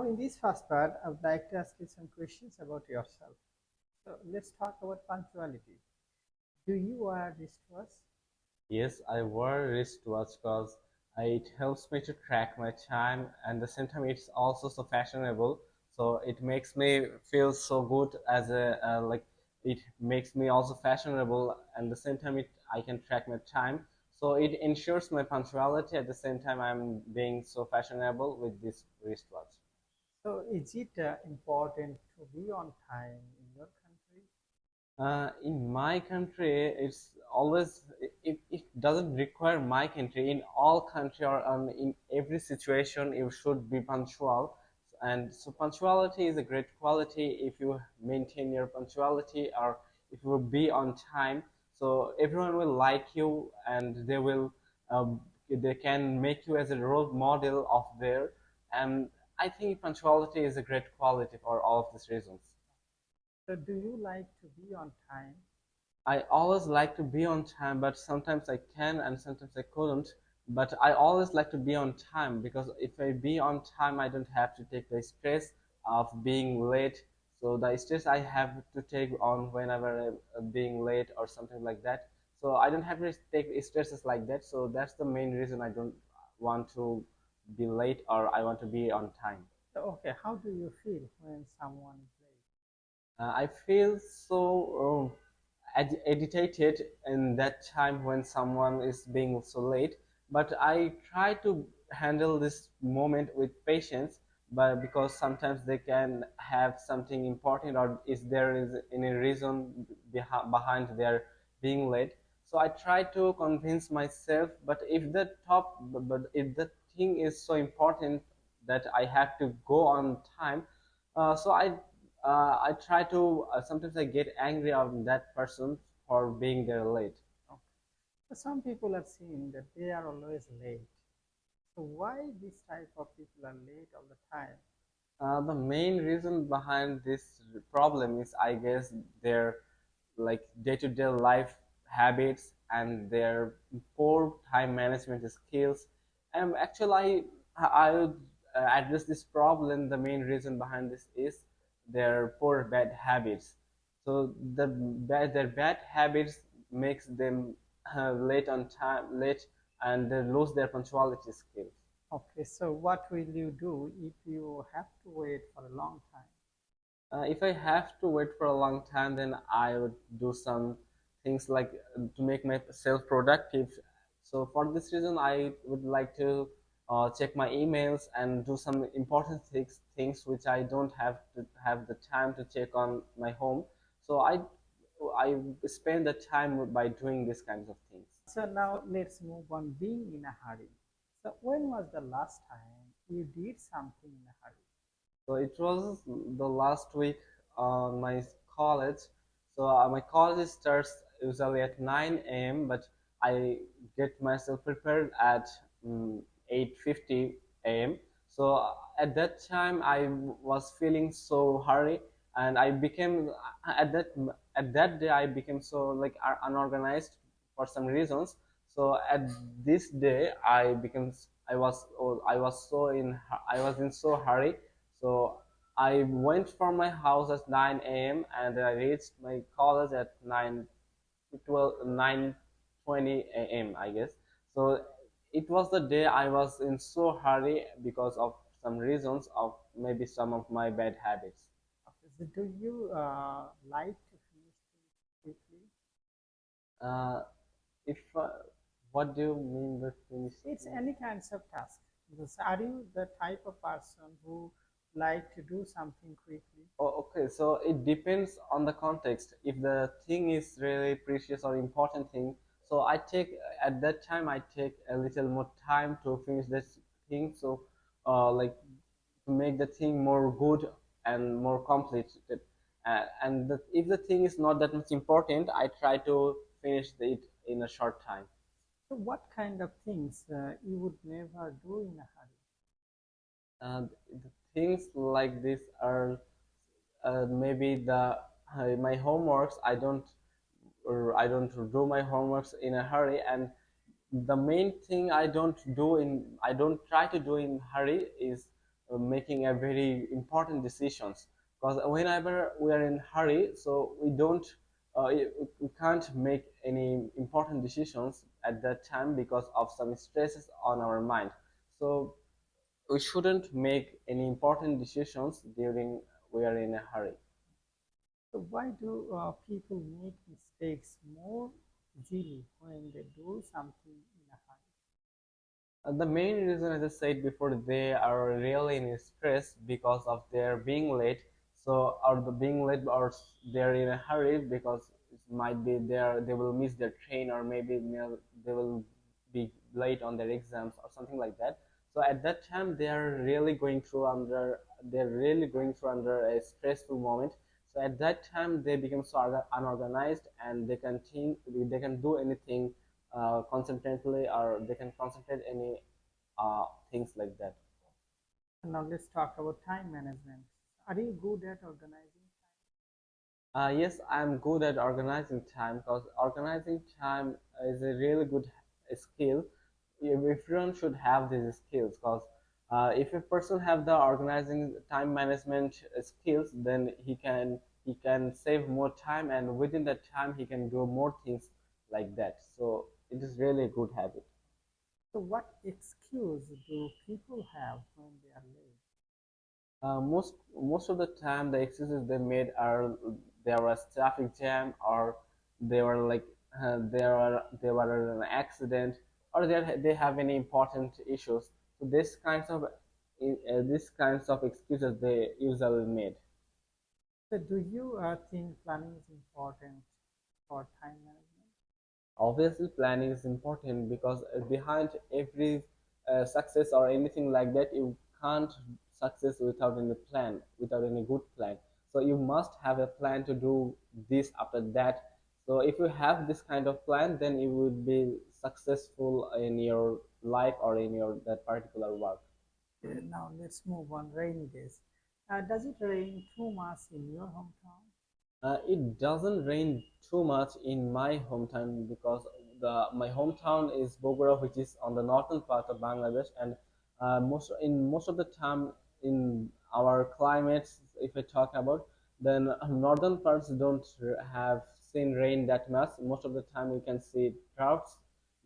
in this first part, I would like to ask you some questions about yourself. So let's talk about punctuality. Do you wear wristwatch? Yes, I wear wristwatch because it helps me to track my time, and at the same time it's also so fashionable. So it makes me feel so good as a like it makes me also fashionable, and at the same time I can track my time. So it ensures my punctuality. At the same time, I'm being so fashionable with this wristwatch. So is it important to be on time in your country? In my country, it's always it doesn't require my country. In all country or in every situation, you should be punctual. And so punctuality is a great quality if you maintain your punctuality or if you will be on time. So everyone will like you and they can make you as a role model of their. And I think punctuality is a great quality for all of these reasons. So do you like to be on time? I always like to be on time, but sometimes I can and sometimes I couldn't. But I always like to be on time because if I be on time, I don't have to take the stress of being late. So the stress I have to take on whenever I'm being late or something like that. So I don't have to take stresses like that. So that's the main reason I don't want to be late or I want to be on time. So, okay, how do you feel when someone is late? I feel so agitated in that time when someone is being so late, but I try to handle this moment with patience. But because sometimes they can have something important, or is there is any reason behind their being late, so I try to convince myself. But if the thing is so important that I have to go on time, so I try to sometimes I get angry on that person for being there late. Okay. So some people are saying that they are always late. So why this type of people are late all the time? The main reason behind this problem is, I guess, their like day-to-day life habits and their poor time management skills. And actually, I would address this problem. The main reason behind this is their poor bad habits. So their bad habits makes them late on time, late, and they lose their punctuality skills. Okay, so what will you do if you have to wait for a long time? If I have to wait for a long time, then I would do some things like to make myself productive. So for this reason, I would like to check my emails and do some important things which I don't have to have the time to check on my home. So I spend the time by doing these kinds of things. So now let's move on being in a hurry. So when was the last time you did something in a hurry? So it was the last week on my college. So my college starts usually at 9 a.m., but I get myself prepared at 8:50 a.m. So at that time I was feeling so hurry, and I became at that day I became so like unorganized for some reasons. So at this day I was so I was in so hurry, so I went from my house at 9 a.m. and I reached my college at 9:20 a.m. I guess. So it was the day I was in so hurry because of some reasons of maybe some of my bad habits. Okay, so do you like to finish things quickly? Uh, if What do you mean by It's finishing? any kinds of task. Because are you the type of person who like to do something quickly? Oh, okay, so it depends on the context. If the thing is really precious or important thing, so I take at that time I take a little more time to finish this thing. So, like to make the thing more good and more completed. If the thing is not that much important, I try to finish it in a short time. So what kind of things you would never do in a hurry? The things like this are maybe the my homeworks. I don't do my homeworks in a hurry, and the main thing I don't try to do in hurry is making a very important decisions, because whenever we are in hurry, so we don't we can't make any important decisions at that time because of some stresses on our mind. So we shouldn't make any important decisions during we are in a hurry. So why do people make mistakes more easily when they do something in a hurry? The main reason, as I said before, they are really in stress because of their being late. So, or the being late, or they're in a hurry because it might be they will miss their train, or maybe they will be late on their exams or something like that. So at that time, they're really going through under a stressful moment. So at that time, they become so unorganized, and they can do anything concentrately, or they can concentrate any things like that. And now let's talk about time management. Are you good at organizing time? Yes, I'm good at organizing time, because organizing time is a really good skill. Everyone should have these skills, because if a person have the organizing time management skills, then he can save more time, and within that time he can do more things like that. So it is really a good habit. So what excuse do people have when they are late? Most of the time, the excuses they made are there was traffic jam, or they were like they were in an accident, or they have any important issues. So these kinds of excuses they usually made. So do you think planning is important for time management? Obviously, planning is important, because behind every success or anything like that, you can't success without any plan, without any good plan. So you must have a plan to do this after that. So if you have this kind of plan, then you will be successful in your life or in your that particular work. Now let's move on rainy days. Does it rain too much in your hometown? It doesn't rain too much in my hometown, because my hometown is Bogora, which is on the northern part of Bangladesh, and most of the time in our climates, if I talk about, then northern parts don't have seen rain that much. Most of the time, we can see droughts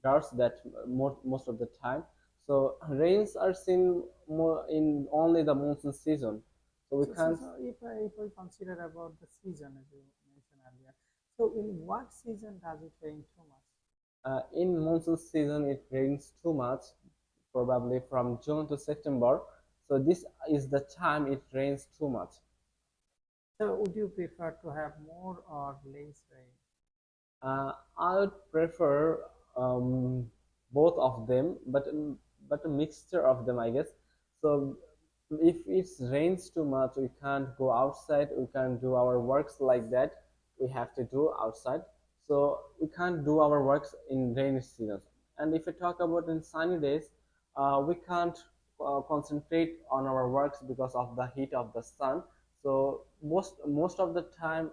that most of the time. So rains are seen more in only the monsoon season. So we can't. So if I consider about the season as you mentioned earlier, so in what season does it rain too much? In monsoon season, it rains too much, probably from June to September. So this is the time it rains too much. So would you prefer to have more or less rain? I would prefer both of them, but a mixture of them, I guess. So if it rains too much, we can't go outside. We can't do our works like that. We have to do outside. So we can't do our works in rainy seasons. And if we talk about in sunny days, we can't concentrate on our works because of the heat of the sun. So most of the time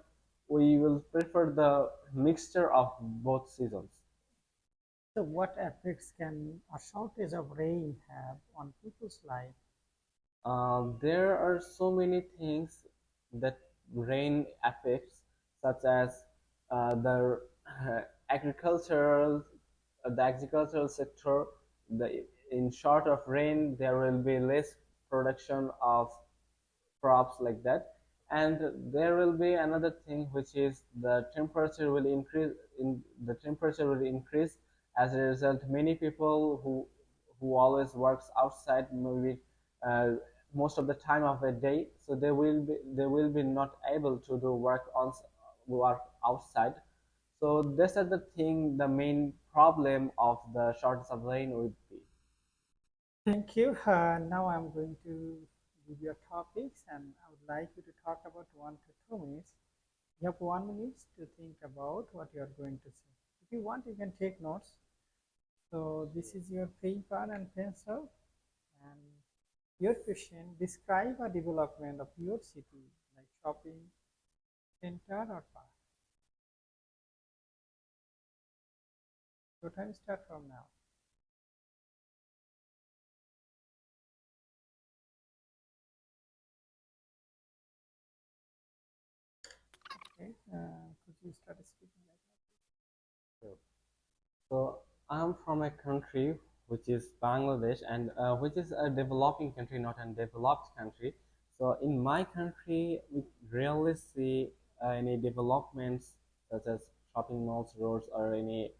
we will prefer the mixture of both seasons. So what effects can a shortage of rain have on people's life? There are so many things that rain affects, such as the agricultural, the agricultural sector. In short of rain, there will be less production of crops like that. And there will be another thing, which is the temperature will increase. As a result, many people who always works outside, maybe uh, most of the time of the day, so they will be not able to do work outside. So this is the thing, the main problem of the shortness of rain would be. Thank you. Now I'm going to give you topics, and I would like you to talk about 1 to 2 minutes. You have 1 minute to think about what you are going to say. If you want, you can take notes. So this is your paper and pencil, and your question: describe a development of your city, like shopping center or park. Your time start from now. Okay, could you start speaking like that? So, so I'm from a country which is Bangladesh, and which is a developing country, not a developed country. So in my country, we rarely see any developments such as shopping malls, roads, or any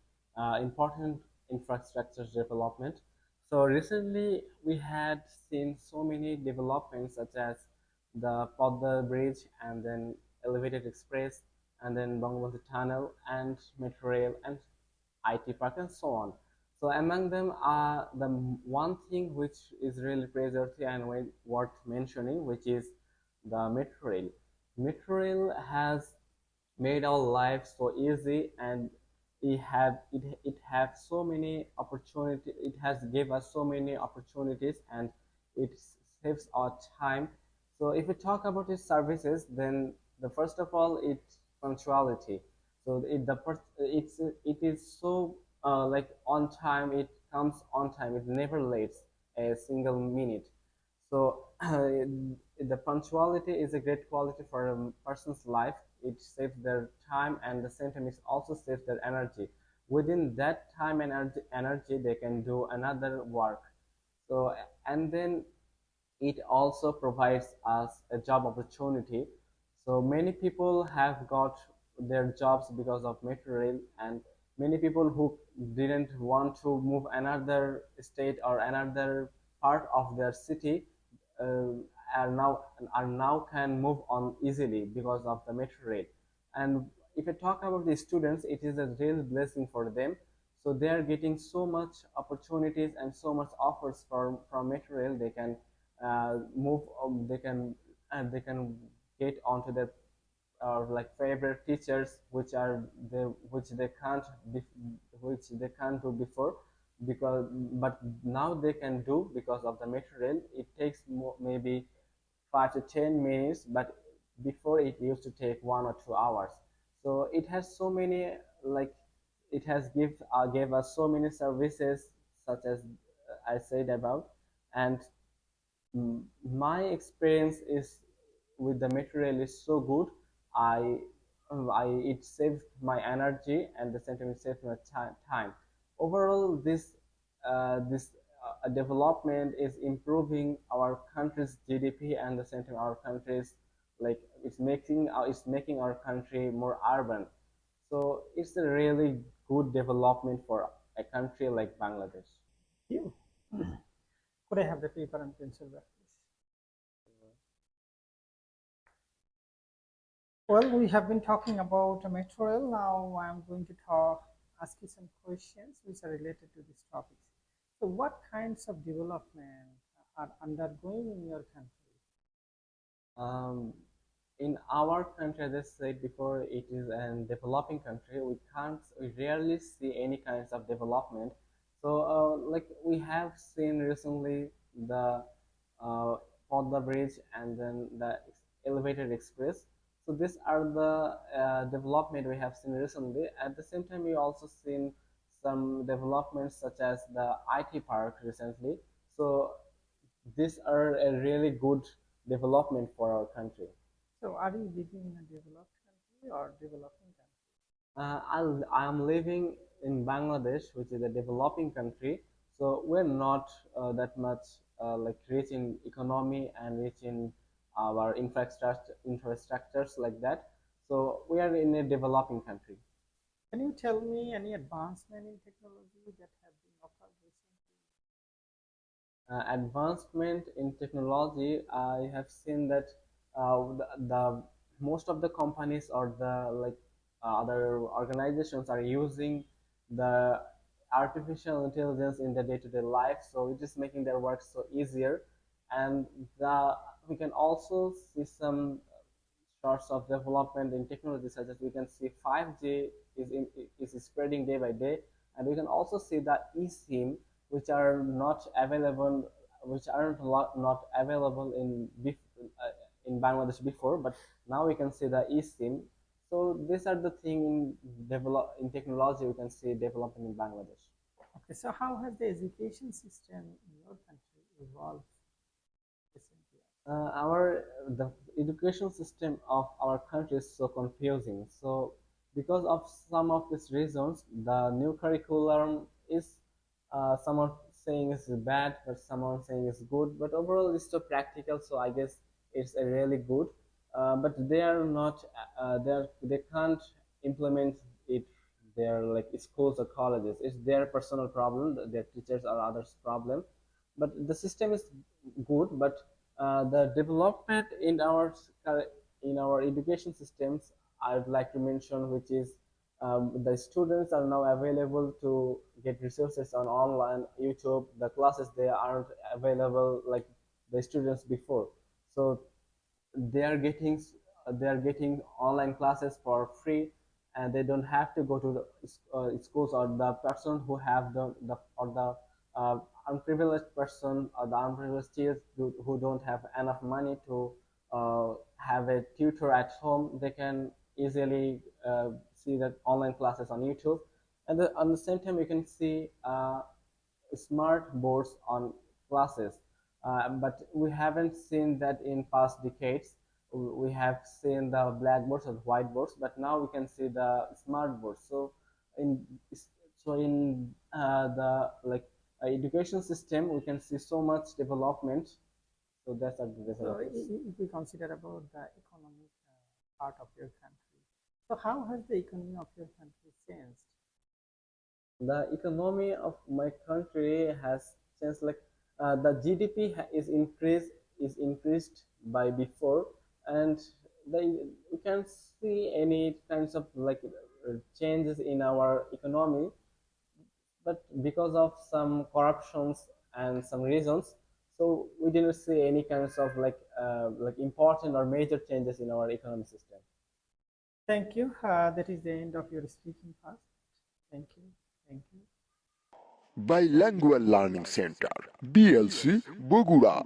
important infrastructure development. So recently, we had seen so many developments such as the Podda Bridge, and then elevated express, and then Bangladesh Tunnel, and metro rail, and IT park, and so on. So among them are the one thing which is really praiseworthy and worth mentioning, which is the metro rail. Metro rail has made our life so easy, and it have so many opportunity. It has gave us so many opportunities, and it saves our time. So if we talk about its services, then the first of all, it's punctuality. So it is so like on time. It comes on time. It never late a single minute. So the punctuality is a great quality for a person's life. It saves their time, and the same time it also saves their energy. Within that time and energy, they can do another work. So and then it also provides us a job opportunity. So many people have got their jobs because of metro rail, and many people who didn't want to move another state or another part of their city uh, are now are now can move on easily because of the metro rail. And if I talk about the students, it is a real blessing for them. So they are getting so much opportunities and so much offers from metro rail. They can move they can get onto their like favorite teachers, which they can't which they can't do before, because but now they can do because of the metro rail. It takes maybe 5 to 10 minutes, but before it used to take 1 or 2 hours. So it has so many, like, it has gave us so many services, such as I said about. And my experience is with the material is so good. I, I it saved my energy, and the same time it saved my time. Overall, this development is improving our country's GDP, and the same time our country's, like, it's making our country more urban. So it's a really good development for a country like Bangladesh. You. Could I have the paper and pencil back, please? Well, we have been talking about a metro rail. Now I'm going to ask you some questions which are related to this topic. So, what kinds of development are undergoing in your country? Um, in our country, as I said before, it is a developing country. We rarely see any kinds of development. So, like, we have seen recently the uh, Podda Bridge, and then the elevated express. So these are the development we have seen recently. At the same time, we also seen some developments such as the IT park recently. So these are a really good development for our country. So, are you living in a developed country or developing country? I am living in Bangladesh, which is a developing country. So we're not that much like rich in economy and rich in our infrastructures like that. So we are in a developing country. Can you tell me any advancement in technology that have been occurred recently? Advancement in technology, I have seen that the most of the companies or the like other organizations are using the artificial intelligence in the day-to-day life. So it is making their work so easier, and we can also see some sorts of development in technology, such as we can see 5G is spreading day by day, and we can also see that eSIM, which are not available, which aren't not available in Bangladesh before, but now we can see the eSIM. So these are the thing in technology we can see development in Bangladesh. Okay, so how has the education system in your country evolved recently? Our the education system of our country is so confusing. So because of some of these reasons, the new curriculum is someone saying is bad, but someone saying is good. But overall, it's so practical. So I guess it's a really good. But they are not. They can't implement it. Their like schools or colleges. It's their personal problem. Their teachers or others' problem. But the system is good. But the development in our education systems, I'd like to mention, which is the students are now available to get resources on online YouTube. The classes they aren't available like the students before. So they are getting they are getting online classes for free, and they don't have to go to the schools, or the person who have the or the unprivileged person or the unprivileged kids who don't have enough money to have a tutor at home. They can easily see the online classes on YouTube, and on the same time you can see smart boards on classes. But we haven't seen that in past decades. We have seen the blackboards or whiteboards, but now we can see the smart boards. In the like education system, we can see so much development. So that's So what it is. if we consider about the economic part of your country, so how has the economy of your country changed? The economy of my country has changed. Like the GDP is increased by before, and we can see any kinds of like changes in our economy. But because of some corruptions and some reasons, so we didn't see any kinds of like important or major changes in our economic system. Thank you. That is the end of your speaking part. Thank you. Thank you. Bilingual Learning Center, BLC, Bogura.